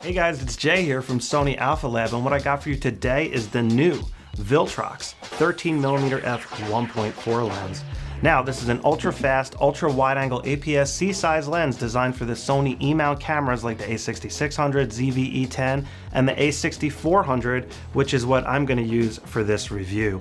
Hey guys, it's Jay here from Sony Alpha Lab, and what I got for you today is the new Viltrox 13mm f1.4 lens. Now, this is an ultra-fast, ultra-wide-angle APS-C size lens designed for the Sony E-mount cameras like the a6600, ZV-E10, and the a6400, which is what I'm going to use for this review.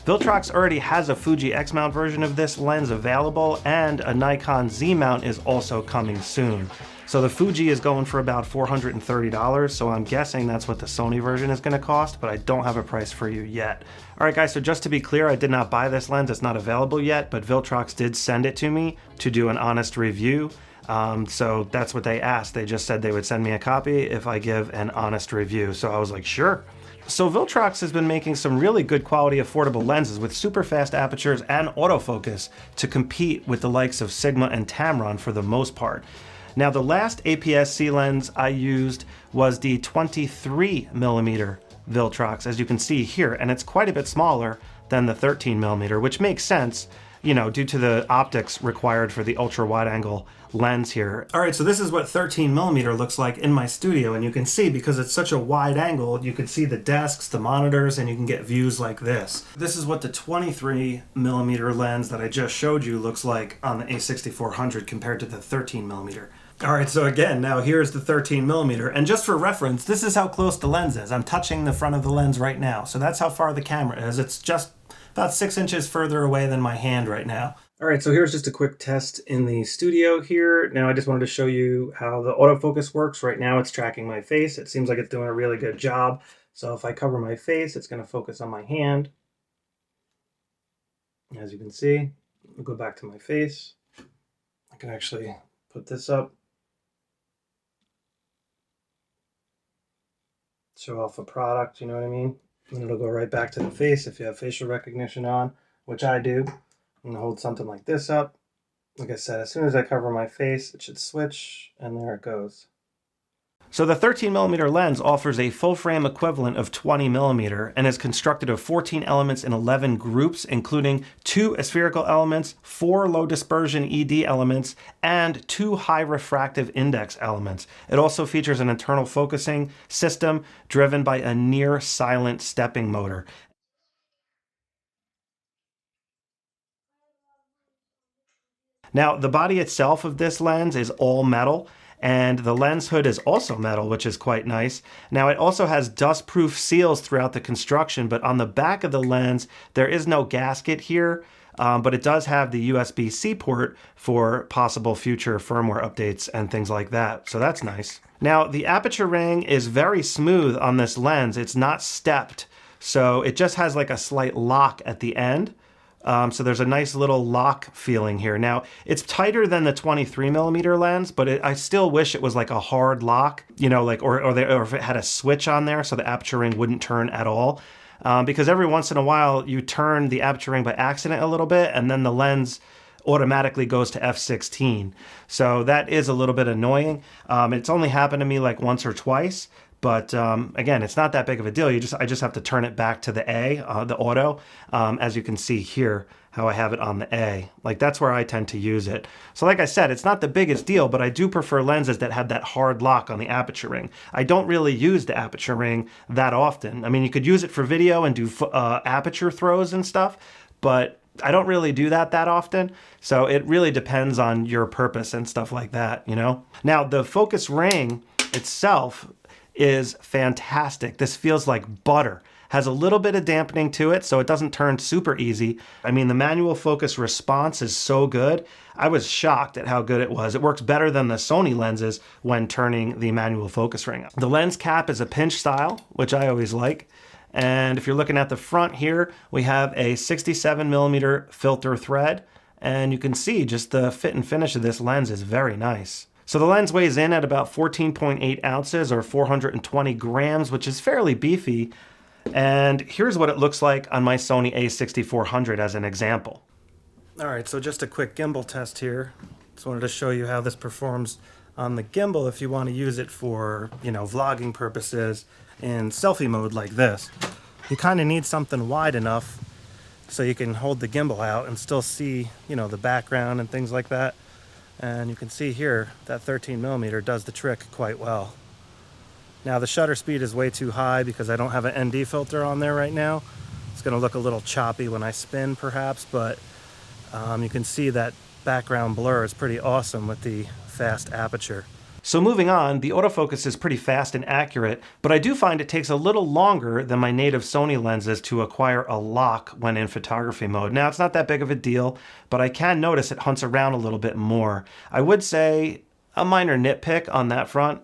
Viltrox already has a Fuji X-mount version of this lens available, and a Nikon Z-mount is also coming soon. So the Fuji is going for about $430, so I'm guessing that's what the Sony version is going to cost, but I don't have a price for you yet. Alright guys, so just to be clear, I did not buy this lens, it's not available yet, but Viltrox did send it to me to do an honest review. So that's what they asked. They just said they would send me a copy if I give an honest review, so I was like, sure. So Viltrox has been making some really good quality affordable lenses with super fast apertures and autofocus to compete with the likes of Sigma and Tamron for the most part. Now, the last APS-C lens I used was the 23mm Viltrox, as you can see here, and it's quite a bit smaller than the 13mm, which makes sense, you know, due to the optics required for the ultra wide angle lens here. All right, so this is what 13mm looks like in my studio, and you can see, because it's such a wide angle, you can see the desks, the monitors, and you can get views like this. This is what the 23mm lens that I just showed you looks like on the a6400 compared to the 13mm. All right, so again, now here's the 13mm, and just for reference, this is how close the lens is. I'm touching the front of the lens right now, so that's how far the camera is. It's just about 6 inches further away than my hand right now. All right, so here's just a quick test in the studio here. Now I just wanted to show you how the autofocus works. Right now it's tracking my face. It seems like it's doing a really good job. So if I cover my face, it's gonna focus on my hand. As you can see, I'll go back to my face. I can actually put this up. Show off a product, you know what I mean? And it'll go right back to the face if you have facial recognition on, which I do. I'm gonna hold something like this up. Like I said, as soon as I cover my face, it should switch, and there it goes. So the 13mm lens offers a full frame equivalent of 20mm and is constructed of 14 elements in 11 groups, including 2 aspherical elements, 4 low dispersion ED elements, and 2 high refractive index elements. It also features an internal focusing system driven by a near silent stepping motor. Now, the body itself of this lens is all metal, and the lens hood is also metal, which is quite nice. Now, it also has dust-proof seals throughout the construction, but on the back of the lens, there is no gasket here, but it does have the USB-C port for possible future firmware updates and things like that, so that's nice. Now, the aperture ring is very smooth on this lens. It's not stepped, so it just has like a slight lock at the end. So there's a nice little lock feeling here. Now, it's tighter than the 23mm lens, but I still wish it was like a hard lock, you know, like, or if it had a switch on there so the aperture ring wouldn't turn at all. Because every once in a while you turn the aperture ring by accident a little bit, and then the lens automatically goes to f16. So that is a little bit annoying. It's only happened to me like once or twice. But again, it's not that big of a deal. I just have to turn it back to the A, the auto, as you can see here, how I have it on the A. Like, that's where I tend to use it. So like I said, it's not the biggest deal, but I do prefer lenses that have that hard lock on the aperture ring. I don't really use the aperture ring that often. I mean, you could use it for video and do aperture throws and stuff, but I don't really do that often. So it really depends on your purpose and stuff like that, you know? Now, the focus ring itself is fantastic. This feels like butter. Has a little bit of dampening to it, so it doesn't turn super easy. I mean, the manual focus response is so good. I was shocked at how good it was. It works better than the Sony lenses when turning the manual focus ring. The lens cap is a pinch style, which I always like. And if you're looking at the front here, we have a 67mm filter thread, and you can see just the fit and finish of this lens is very nice. So the lens weighs in at about 14.8 ounces or 420 grams, which is fairly beefy. And here's what it looks like on my Sony a6400 as an example. All right, so just a quick gimbal test here. Just wanted to show you how this performs on the gimbal if you want to use it for, you know, vlogging purposes in selfie mode like this. You kind of need something wide enough so you can hold the gimbal out and still see, you know, the background and things like that. And you can see here that 13mm does the trick quite well. Now the shutter speed is way too high because I don't have an ND filter on there right now. It's gonna look a little choppy when I spin perhaps, but you can see that background blur is pretty awesome with the fast aperture. So moving on, the autofocus is pretty fast and accurate, but I do find it takes a little longer than my native Sony lenses to acquire a lock when in photography mode. Now, it's not that big of a deal, but I can notice it hunts around a little bit more. I would say a minor nitpick on that front.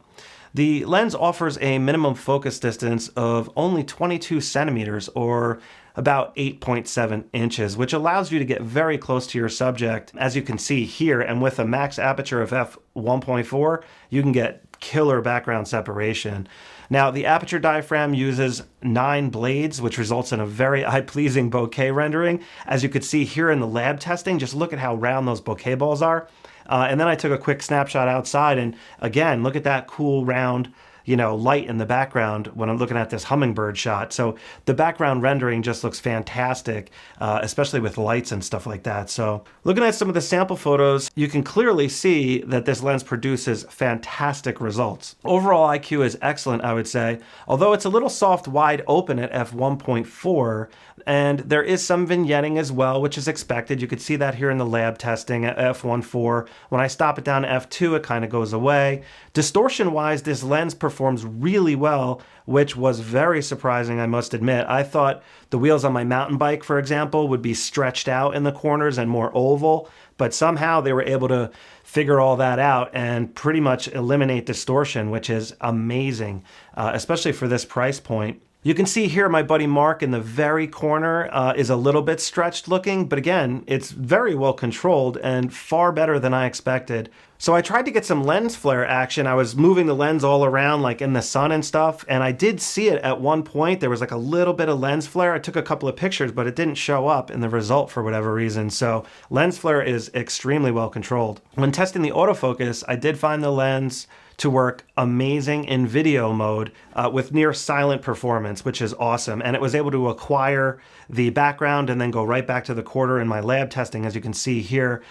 The lens offers a minimum focus distance of only 22 centimeters or about 8.7 inches, which allows you to get very close to your subject, as you can see here. And with a max aperture of f1.4, you can get killer background separation. Now, the aperture diaphragm uses 9 blades, which results in a very eye-pleasing bokeh rendering. As you could see here in the lab testing, just look at how round those bokeh balls are. And then I took a quick snapshot outside, and again, look at that cool round, light in the background when I'm looking at this hummingbird shot. So the background rendering just looks fantastic, especially with lights and stuff like that. So looking at some of the sample photos, you can clearly see that this lens produces fantastic results. Overall IQ is excellent, I would say, although it's a little soft wide open at f1.4, and there is some vignetting as well, which is expected. You could see that here in the lab testing at f1.4. When I stop it down to f2, it kind of goes away. Distortion-wise, this lens performs really well, which was very surprising, I must admit. I thought the wheels on my mountain bike, for example, would be stretched out in the corners and more oval, but somehow they were able to figure all that out and pretty much eliminate distortion, which is amazing, especially for this price point. You can see here my buddy Mark in the very corner is a little bit stretched looking, but again, it's very well controlled and far better than I expected. So I tried to get some lens flare action. I was moving the lens all around like in the sun and stuff, and I did see it at one point. There was like a little bit of lens flare. I took a couple of pictures, but it didn't show up in the result for whatever reason. So lens flare is extremely well controlled. When testing the autofocus, I did find the lens to work amazing in video mode with near silent performance, which is awesome. And it was able to acquire the background and then go right back to the quarter in my lab testing, as you can see here.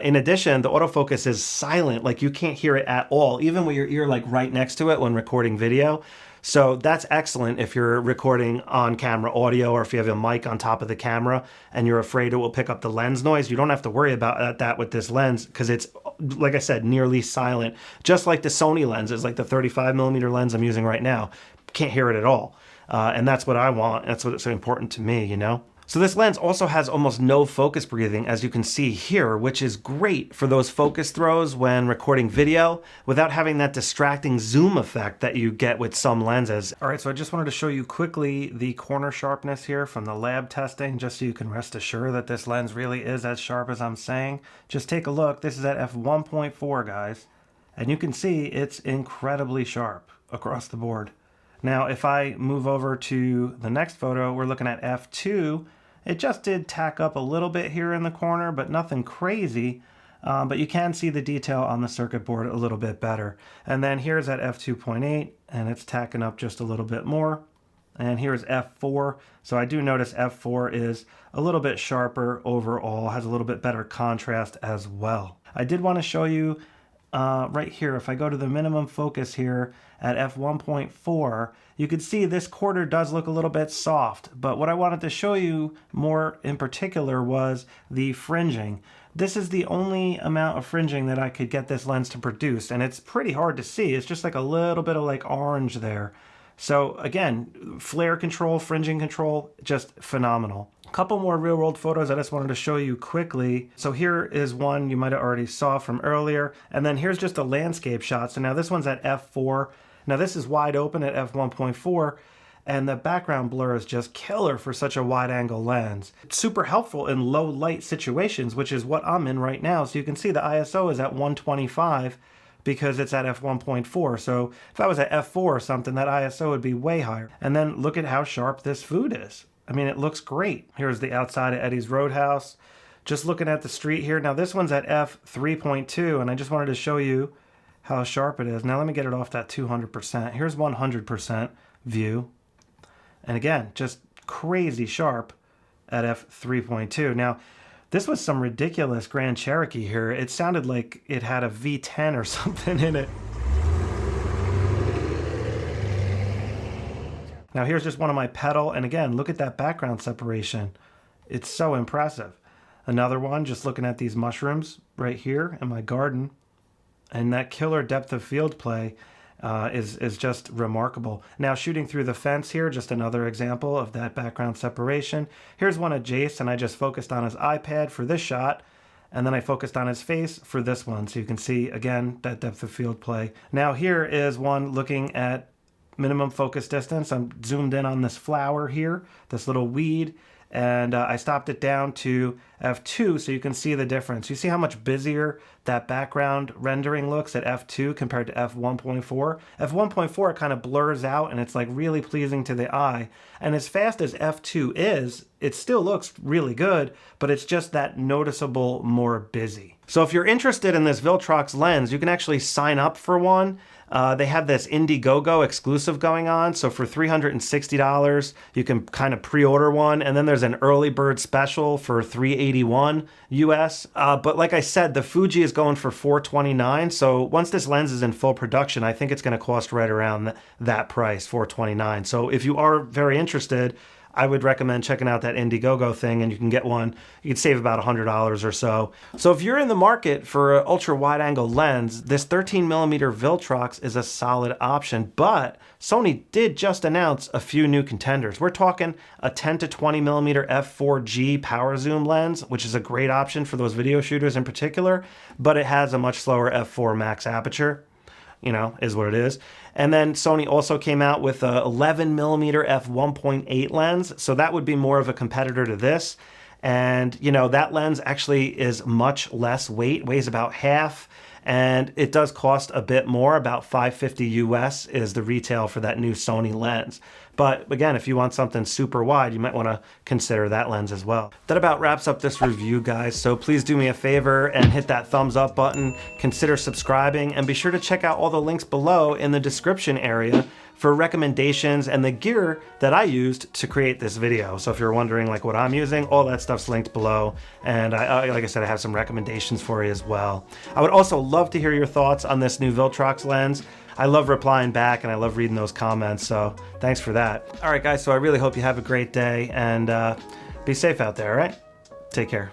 In addition, the autofocus is silent, like you can't hear it at all, even with your ear like right next to it when recording video. So that's excellent if you're recording on camera audio or if you have a mic on top of the camera and you're afraid it will pick up the lens noise. You don't have to worry about that with this lens because it's, like I said, nearly silent. Just like the Sony lenses, like the 35mm lens I'm using right now. Can't hear it at all. And that's what I want. That's what's so important to me, So this lens also has almost no focus breathing, as you can see here, which is great for those focus throws when recording video without having that distracting zoom effect that you get with some lenses. All right, so I just wanted to show you quickly the corner sharpness here from the lab testing, just so you can rest assured that this lens really is as sharp as I'm saying. Just take a look. This is at f1.4, guys, and you can see it's incredibly sharp across the board. Now, if I move over to the next photo, we're looking at f2. It just did tack up a little bit here in the corner, but nothing crazy. But you can see the detail on the circuit board a little bit better. And then here's at f2.8, and it's tacking up just a little bit more. And here's f4. So I do notice f4 is a little bit sharper overall, has a little bit better contrast as well. I did want to show you right here, if I go to the minimum focus here at f1.4, you can see this quarter does look a little bit soft, but what I wanted to show you more in particular was the fringing. This is the only amount of fringing that I could get this lens to produce, and it's pretty hard to see. It's just like a little bit of like orange there. So again, flare control, fringing control, just phenomenal. A couple more real world photos I just wanted to show you quickly. So here is one you might have already saw from earlier, and then here's just a landscape shot. So now this one's at f4. Now this is wide open at f1.4, and the background blur is just killer for such a wide angle lens. It's super helpful in low light situations, which is what I'm in right now. So you can see the ISO is at 125 because it's at f1.4. So if I was at f4 or something, that ISO would be way higher. And then look at how sharp this food is. I mean, it looks great. Here's the outside of Eddie's Roadhouse. Just looking at the street here. Now this one's at f3.2, and I just wanted to show you how sharp it is. Now let me get it off that 200%. Here's 100% view. And again, just crazy sharp at f3.2. Now, this was some ridiculous Grand Cherokee here. It sounded like it had a V10 or something in it. Now here's just one of my petal, and again, look at that background separation. It's so impressive. Another one, just looking at these mushrooms right here in my garden, and that killer depth of field play is just remarkable. Now shooting through the fence here, just another example of that background separation. Here's one of Jace, and I just focused on his iPad for this shot, and then I focused on his face for this one. So you can see, again, that depth of field play. Now here is one looking at minimum focus distance. I'm zoomed in on this flower here, this little weed, and I stopped it down to f2 so you can see the difference. You see how much busier that background rendering looks at f2 compared to f1.4. f1.4 kind of blurs out and it's like really pleasing to the eye. And as fast as f2 is, it still looks really good, but it's just that noticeable more busy. So if you're interested in this Viltrox lens, you can actually sign up for one. They have this Indiegogo exclusive going on. So for $360, you can kind of pre-order one. And then there's an early bird special for $381 US. But like I said, the Fuji is going for $429. So once this lens is in full production, I think it's going to cost right around that price, $429. So if you are very interested, I would recommend checking out that Indiegogo thing, and you can get one. You can save about $100 or so. So if you're in the market for an ultra wide angle lens, this 13mm Viltrox is a solid option, but Sony did just announce a few new contenders. We're talking a 10 to 20mm f4G power zoom lens, which is a great option for those video shooters in particular, but it has a much slower f4 max aperture. You know, is what it is. And then Sony also came out with a 11mm f1.8 lens. So that would be more of a competitor to this. And, you know, that lens actually is much less weight, weighs about half. And it does cost a bit more, about $550 US is the retail for that new Sony lens. But again, if you want something super wide, you might want to consider that lens as well. That about wraps up this review, guys. So please do me a favor and hit that thumbs up button, consider subscribing, and be sure to check out all the links below in the description area for recommendations and the gear that I used to create this video. So if you're wondering like what I'm using, all that stuff's linked below. And like I said, I have some recommendations for you as well. I would also love to hear your thoughts on this new Viltrox lens. I love replying back and I love reading those comments, so thanks for that. All right, guys, so I really hope you have a great day and be safe out there, all right? Take care.